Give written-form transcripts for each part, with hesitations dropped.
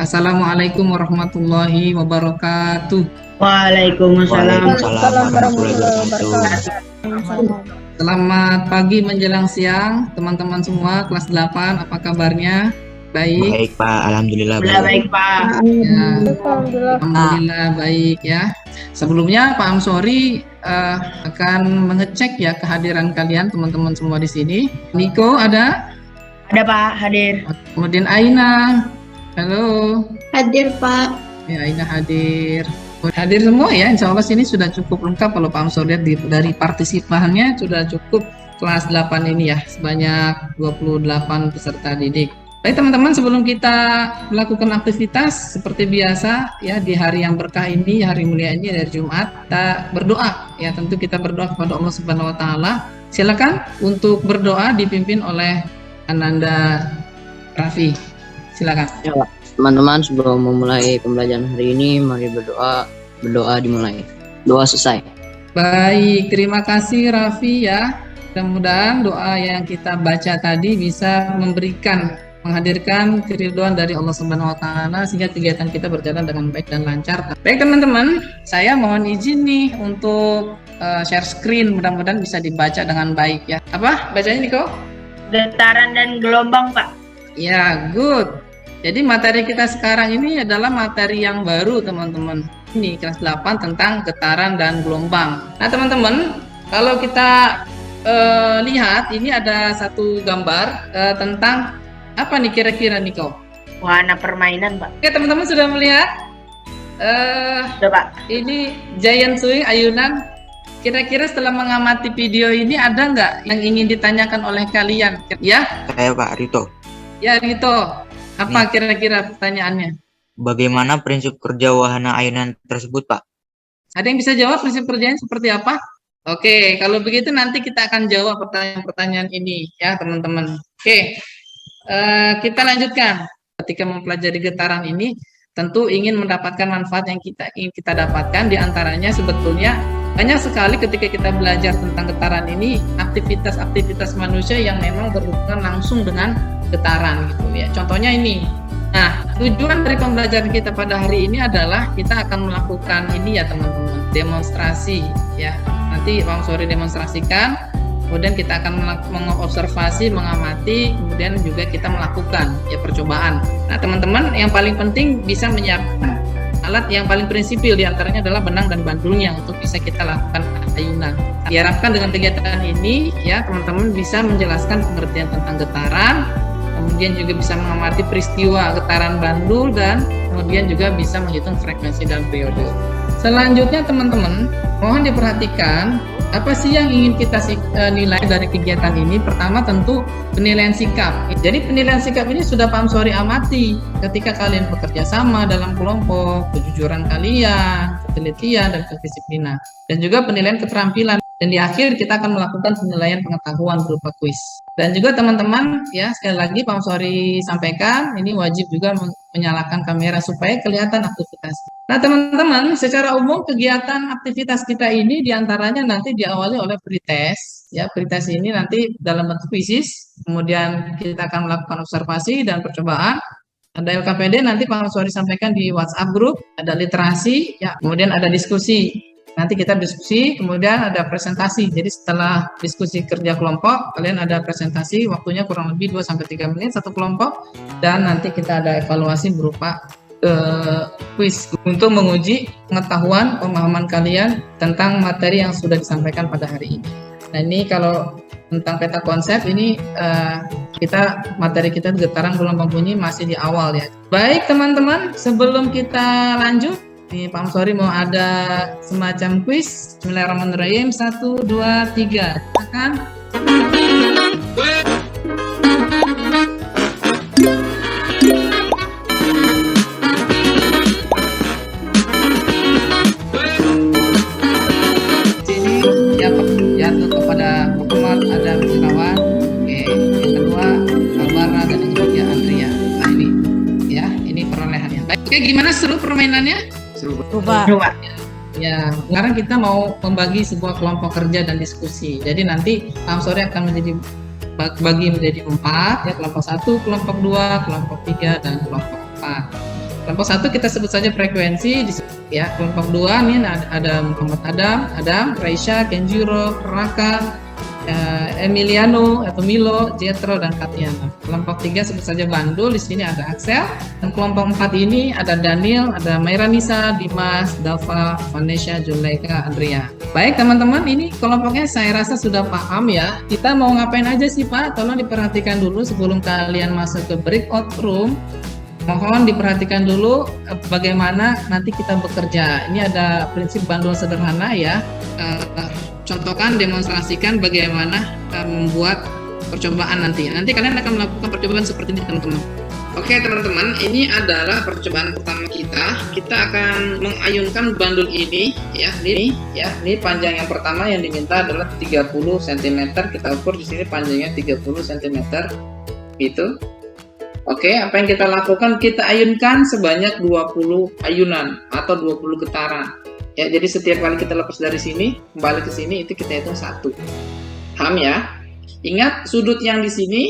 Assalamualaikum warahmatullahi wabarakatuh. Waalaikumsalam. Waalaikumsalam warahmatullahi wabarakatuh. Selamat pagi menjelang siang, teman-teman semua kelas 8, apa kabarnya? Baik. Baik Pak, alhamdulillah Baik Pak. Ya, Alhamdulillah. alhamdulillah baik ya. Sebelumnya Pak Amsori akan mengecek ya kehadiran kalian teman-teman semua di sini. Niko ada? Ada Pak, hadir. Kemudian Aina. Halo. Hadir Pak. Ya, Aina hadir. Hadir semua ya, insya Allah sini sudah cukup lengkap. Kalau Pak Amsor lihat dari partisipannya sudah cukup kelas 8 ini ya, sebanyak 28 peserta didik. Baik teman-teman, sebelum kita melakukan aktivitas seperti biasa ya di hari yang berkah ini, hari mulia ini dari Jumat, kita berdoa ya, tentu kita berdoa kepada Allah Subhanahu wa taala. Silakan untuk berdoa dipimpin oleh Ananda Raffi. Silakan. Ya, Pak. Teman-teman, sebelum memulai pembelajaran hari ini, mari berdoa dimulai. Doa selesai. Baik, terima kasih Raffi ya. Mudah-mudahan doa yang kita baca tadi bisa menghadirkan keridhaan dari Allah Subhanahu wa taala sehingga kegiatan kita berjalan dengan baik dan lancar. Baik teman-teman, saya mohon izin nih untuk share screen, mudah-mudahan bisa dibaca dengan baik ya. Apa bacanya Niko? Getaran dan gelombang Pak. Ya, good. Jadi materi kita sekarang ini adalah materi yang baru teman-teman. Ini kelas 8 tentang getaran dan gelombang. Nah teman-teman, kalau kita lihat ini ada satu gambar tentang apa nih kira-kira Niko? Wahana permainan Pak. Oke teman-teman sudah melihat? Sudah Pak. Ini giant swing ayunan. Kira-kira setelah mengamati video ini ada nggak yang ingin ditanyakan oleh kalian? Ya? Saya Pak Rito. Ya Rito. Apa kira-kira pertanyaannya? Bagaimana prinsip kerja wahana ayunan tersebut Pak? Ada yang bisa jawab prinsip kerjanya seperti apa? Oke, kalau begitu nanti kita akan jawab pertanyaan-pertanyaan ini ya teman-teman. Oke, kita lanjutkan. Ketika mempelajari getaran ini, tentu ingin mendapatkan manfaat yang ingin kita dapatkan. Di antaranya sebetulnya banyak sekali ketika kita belajar tentang getaran ini, aktivitas-aktivitas manusia yang memang berhubungan langsung dengan getaran gitu ya. Contohnya ini. Nah, tujuan dari pembelajaran kita pada hari ini adalah kita akan melakukan ini ya teman-teman, demonstrasi ya. Nanti Bang Sori demonstrasikan, kemudian kita akan mengobservasi, mengamati, kemudian juga kita melakukan ya percobaan. Nah, teman-teman, yang paling penting bisa menyiapkan alat yang paling prinsipil diantaranya adalah benang dan bandulnya untuk bisa kita lakukan ayunan. Diharapkan dengan kegiatan ini ya teman-teman bisa menjelaskan pengertian tentang getaran, kemudian juga bisa mengamati peristiwa getaran bandul dan kemudian juga bisa menghitung frekuensi dan periode. Selanjutnya teman-teman, mohon diperhatikan apa sih yang ingin kita nilai dari kegiatan ini. Pertama tentu penilaian sikap. Jadi penilaian sikap ini sudah Pak Amsori amati ketika kalian bekerja sama dalam kelompok, kejujuran kalian, ketelitian dan kedisiplinan, dan juga penilaian keterampilan. Dan di akhir kita akan melakukan penilaian pengetahuan berupa kuis. Dan juga teman-teman ya, sekali lagi Pak Amsori sampaikan ini wajib juga menyalakan kamera supaya kelihatan aktivitas. Nah teman-teman, secara umum kegiatan aktivitas kita ini diantaranya nanti diawali oleh pretest. Ya, pretest ini nanti dalam bentuk kuisis, kemudian kita akan melakukan observasi dan percobaan. Ada LKPD nanti Pak Amsori sampaikan di WhatsApp grup, ada literasi, ya, kemudian ada diskusi. Nanti kita diskusi, kemudian ada presentasi. Jadi setelah diskusi kerja kelompok, kalian ada presentasi, waktunya kurang lebih 2-3 menit satu kelompok, dan nanti kita ada evaluasi berupa kuis untuk menguji pengetahuan, pemahaman kalian tentang materi yang sudah disampaikan pada hari ini. Nah ini kalau tentang peta konsep ini materi kita getaran gelombang bunyi masih di awal ya. Baik teman-teman, sebelum kita lanjut, nih Pak Amsori mau ada semacam kuis. Bismillahirrahmanirrahim. 1, 2, 3. Silakan. Jatuh kepada Muhammad Adam Irawan. Oke, yang kedua Barbara dan yang ketiga Andrea. Nah ini ya, ini perolehannya. Baik, oke, gimana seru permainannya? Seru Pak. Ya, sekarang kita mau membagi sebuah kelompok kerja dan diskusi. Jadi nanti Amsori akan bagi menjadi 4 ya, kelompok 1, kelompok 2, kelompok 3 dan kelompok 4. Kelompok 1 kita sebut saja frekuensi ya. Kelompok 2 nih ada Muhammad Adam, Raisya, Kenjiro, Raka, Emiliano atau Milo, Jetro dan Tatiana. Kelompok 3 sebut saja Bandul, di sini ada Axel. Dan kelompok 4 ini ada Daniel, ada Mairanisa, Dimas, Dava, Vanessa, Juleka, Andrea. Baik teman-teman, ini kelompoknya saya rasa sudah paham ya. Kita mau ngapain aja sih Pak? Tolong diperhatikan dulu sebelum kalian masuk ke breakout room. Mohon diperhatikan dulu bagaimana nanti kita bekerja. Ini ada prinsip bandul sederhana ya. Contohkan, demonstrasikan bagaimana membuat percobaan nanti. Nanti kalian akan melakukan percobaan seperti ini teman-teman. Oke teman-teman, ini adalah percobaan pertama kita. Kita akan mengayunkan bandul ini ya. Ini panjang yang pertama yang diminta adalah 30 cm. Kita ukur di sini panjangnya 30 cm. Gitu. Oke, apa yang kita lakukan? Kita ayunkan sebanyak 20 ayunan atau 20 getaran. Ya, jadi setiap kali kita lepas dari sini, kembali ke sini, itu kita hitung 1. Paham ya? Ingat, sudut yang di sini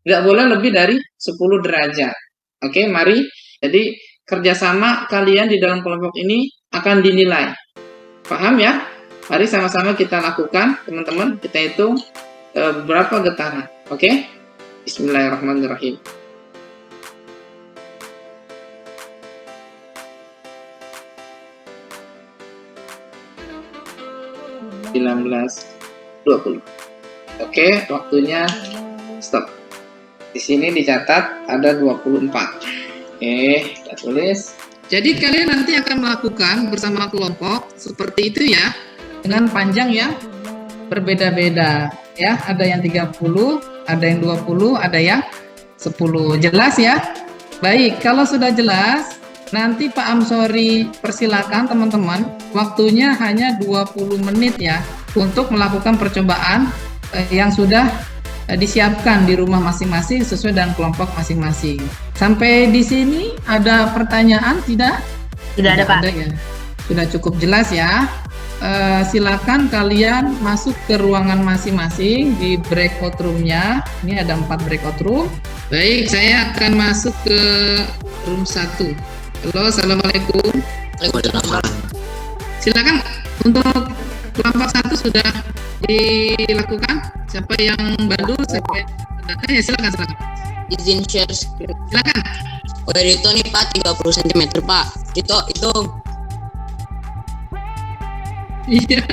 nggak boleh lebih dari 10 derajat. Oke, mari. Jadi, kerjasama kalian di dalam kelompok ini akan dinilai. Paham ya? Mari sama-sama kita lakukan, teman-teman. Kita hitung berapa getaran. Oke? Bismillahirrahmanirrahim. 19, 20. Oke, waktunya stop. Di sini dicatat ada 24. Oke, kita tulis. Jadi kalian nanti akan melakukan bersama kelompok seperti itu ya, dengan panjang yang berbeda-beda ya. Ada yang 30, ada yang 20, ada yang 10. Jelas ya? Baik, kalau sudah jelas, nanti Pak Amsori persilakan teman-teman, waktunya hanya 20 menit ya untuk melakukan percobaan yang sudah disiapkan di rumah masing-masing sesuai dengan kelompok masing-masing. Sampai di sini ada pertanyaan tidak? Tidak ada Pak. Ada, ya. Sudah cukup jelas ya. Silakan kalian masuk ke ruangan masing-masing di breakout room-nya. Ini ada 4 breakout room. Baik, saya akan masuk ke room 1. Halo, assalamualaikum. Silakan untuk kelompok 1 sudah dilakukan. Siapa yang baru? Siapa yang datang? Ya silakan. Izin share screen. Silakan. Oh, itu nih Pak, 30 cm Pak. Itu Iya.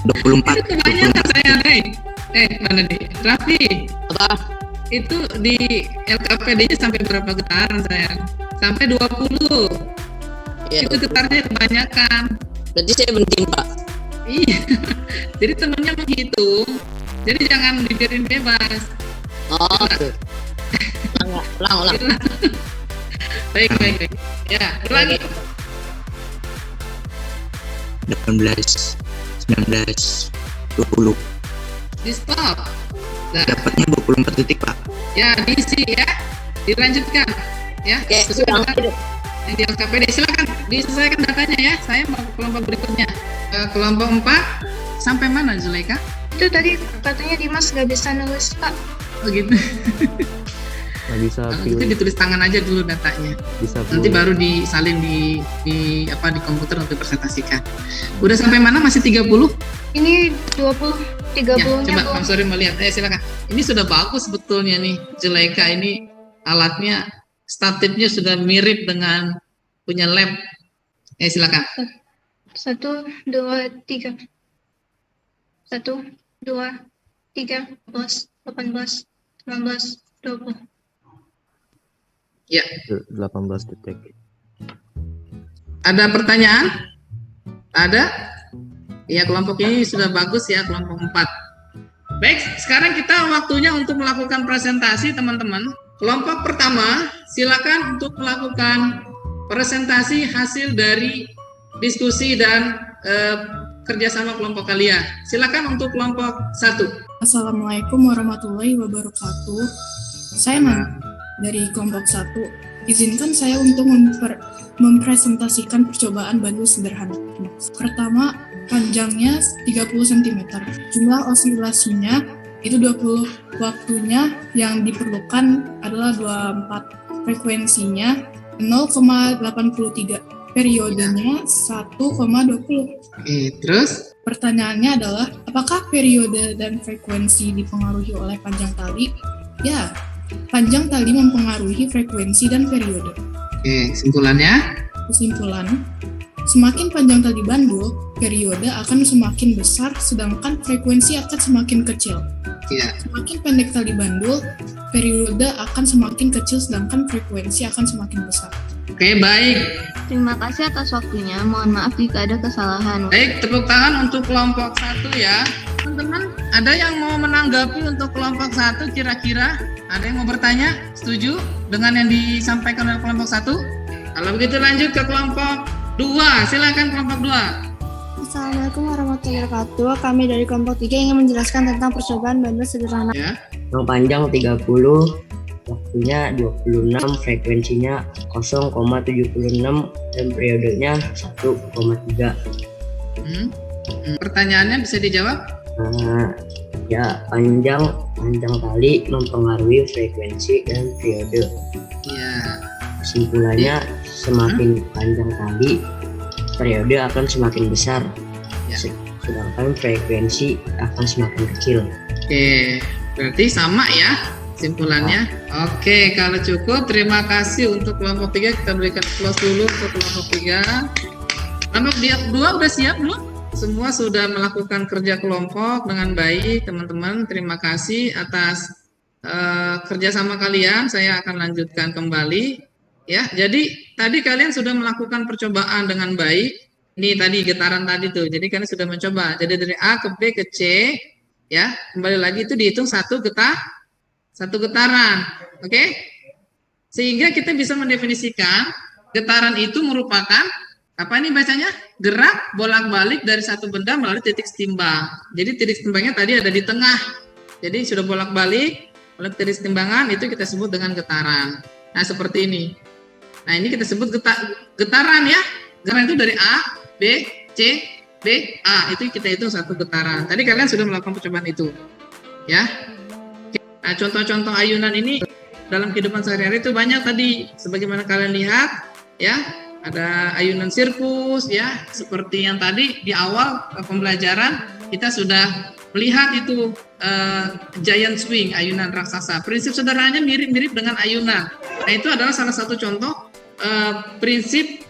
24. Itu kebanyakan saya, Rey. Mana nih? Raffi. apa? Itu di LKPD-nya sampai berapa getaran sayang? Sampai 20. Ya, Itu getarnya kebanyakan. berarti saya berhentiin Pak. Iya. Jadi temennya menghitung. Jadi jangan dibiarin bebas. Oh, oke. Ulang. Baik. Ya, ulangi. 18, 19, 20. Di stop. Nah, Dapatnya 24 detik, Pak. ya diisi ya. Dilanjutkan. Ya, Oke, sesuai ulang. dengan yang di LKPD. Silakan diselesaikan datanya ya. Saya mau ke kelompok berikutnya. Kelompok 4 sampai mana Zuleka? Itu tadi katanya Dimas nggak bisa nulis Pak. Oh gitu. Nggak bisa Kalau gitu ditulis tangan aja dulu datanya. bisa Nanti baru disalin di komputer untuk dipresentasikan. Udah sampai mana? Masih 30? Ini 20, 30-nya Ya, coba belum. Bang Sori melihat. Silakan. Ini sudah bagus sebetulnya nih, Zulaika ini alatnya, statifnya sudah mirip dengan punya lab. Silakan. 1, 2, 3. 1, 2, 3, 18, 19, 20. Ya, 18 detik. ada pertanyaan? Ada? Ya, kelompok ini sudah bagus ya, kelompok 4. Baik, sekarang kita waktunya untuk melakukan presentasi, teman-teman. Kelompok pertama, silakan untuk melakukan presentasi hasil dari diskusi dan kerjasama kelompok kalian. Silakan untuk kelompok 1. Assalamualaikum warahmatullahi wabarakatuh. Saya dari kelompok 1. Izinkan saya untuk mempresentasikan percobaan bandul sederhana. Pertama, panjangnya 30 cm. Jumlah osilasinya itu 20. Waktunya yang diperlukan adalah 24. Frekuensinya 0,83. Periodenya 1,20. Oke, terus? Pertanyaannya adalah, apakah periode dan frekuensi dipengaruhi oleh panjang tali? Ya, panjang tali mempengaruhi frekuensi dan periode. Oke, kesimpulannya? Kesimpulan, semakin panjang tali bandul, periode akan semakin besar, sedangkan frekuensi akan semakin kecil. Iya. Semakin pendek tali bandul, periode akan semakin kecil, sedangkan frekuensi akan semakin besar. Oke, baik. Terima kasih atas waktunya. Mohon maaf jika ada kesalahan. Baik, tepuk tangan untuk kelompok 1 ya. Teman-teman, ada yang mau menanggapi untuk kelompok 1 kira-kira? Ada yang mau bertanya? Setuju dengan yang disampaikan oleh kelompok 1? Kalau begitu lanjut ke kelompok 2. Silakan kelompok 2. Assalamualaikum warahmatullahi wabarakatuh. Kami dari kelompok 3 ingin menjelaskan tentang percobaan bandul sederhana. Ya. Yang panjang 30, waktunya 26, frekuensinya 0,76 dan periodenya 1,3. Pertanyaannya bisa dijawab? Ya, panjang tali mempengaruhi frekuensi dan periode. Iya. Kesimpulannya, semakin panjang tali, periode akan semakin besar, Ya. sedangkan frekuensi akan semakin kecil. Oke, berarti sama ya kesimpulannya. Oke, kalau cukup, terima kasih untuk kelompok 3. Kita berikan close dulu untuk kelompok 3. Kelompok 2 udah siap belum? Semua sudah melakukan kerja kelompok dengan baik, teman-teman. Terima kasih atas kerjasama kalian. Saya akan lanjutkan kembali. Ya, jadi tadi kalian sudah melakukan percobaan dengan baik. Ini tadi getaran tadi tuh. Jadi kalian sudah mencoba. Jadi dari A ke B ke C, ya, kembali lagi itu dihitung satu getaran. Oke? Sehingga kita bisa mendefinisikan getaran itu merupakan apa ini bacanya? Gerak bolak-balik dari satu benda melalui titik setimbang. Jadi titik setimbangnya tadi ada di tengah. Jadi sudah bolak-balik oleh titik setimbangan, itu kita sebut dengan getaran. Nah, seperti ini. Nah, ini kita sebut getaran ya. Getaran itu dari A, B, C, B, A. Itu kita hitung satu getaran. Tadi kalian sudah melakukan percobaan itu. Ya. Nah, contoh-contoh ayunan ini dalam kehidupan sehari-hari itu banyak tadi. Sebagaimana kalian lihat, ya. Ada ayunan sirkus, ya. Seperti yang tadi di awal pembelajaran, kita sudah melihat itu giant swing, ayunan raksasa. Prinsip sederhananya mirip-mirip dengan ayunan. Nah, itu adalah salah satu contoh prinsip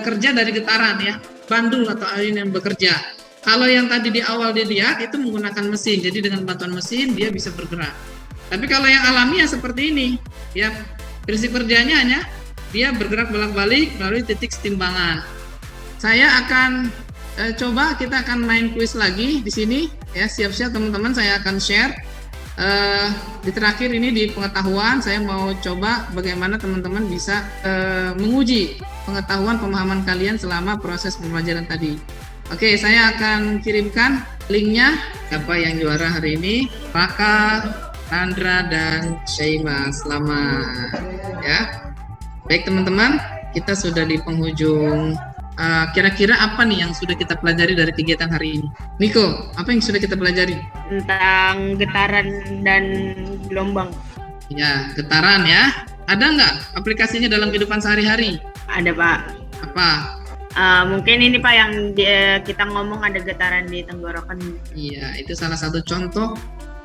kerja dari getaran ya, bandul atau ayunan yang bekerja. Kalau yang tadi di awal dilihat itu menggunakan mesin, jadi dengan bantuan mesin dia bisa bergerak. Tapi kalau yang alami ya seperti ini, ya prinsip kerjanya hanya dia bergerak bolak-balik melalui titik setimbangan. Saya akan coba kita akan main kuis lagi di sini ya, siap-siap teman-teman, saya akan share. Di terakhir ini di pengetahuan saya mau coba bagaimana teman-teman bisa menguji pengetahuan pemahaman kalian selama proses pembelajaran tadi. Oke, saya akan kirimkan linknya. Siapa yang juara hari ini? Raka, Nandra, dan Syaima. Selamat ya. Baik teman-teman, kita sudah di penghujung. Kira-kira apa nih yang sudah kita pelajari dari kegiatan hari ini? Niko, apa yang sudah kita pelajari? Tentang getaran dan gelombang. Ya, getaran ya. Ada nggak aplikasinya dalam kehidupan sehari-hari? Ada, Pak. Apa? Mungkin ini, Pak, yang kita ngomong ada getaran di tenggorokan. Iya, itu salah satu contoh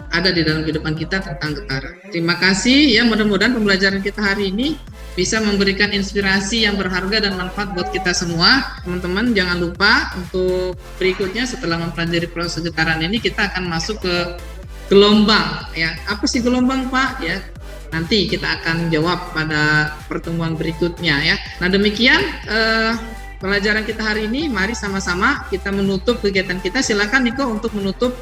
ada di dalam kehidupan kita tentang getaran. Terima kasih ya, mudah-mudahan pembelajaran kita hari ini bisa memberikan inspirasi yang berharga dan manfaat buat kita semua. Teman-teman jangan lupa untuk berikutnya setelah mempelajari proses getaran ini kita akan masuk ke gelombang ya. Apa sih gelombang, Pak? Ya, nanti kita akan jawab pada pertemuan berikutnya ya. Nah, demikian pelajaran kita hari ini. Mari sama-sama kita menutup kegiatan kita. Silakan Niko untuk menutup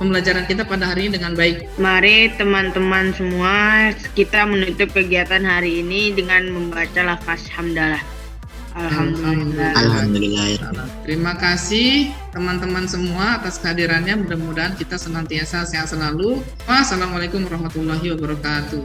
pembelajaran kita pada hari ini dengan baik. Mari teman-teman semua kita menutup kegiatan hari ini dengan membaca lafaz hamdalah. Alhamdulillah. Alhamdulillah. Terima kasih teman-teman semua atas kehadirannya. Mudah-mudahan kita senantiasa sehat selalu. Wassalamualaikum warahmatullahi wabarakatuh.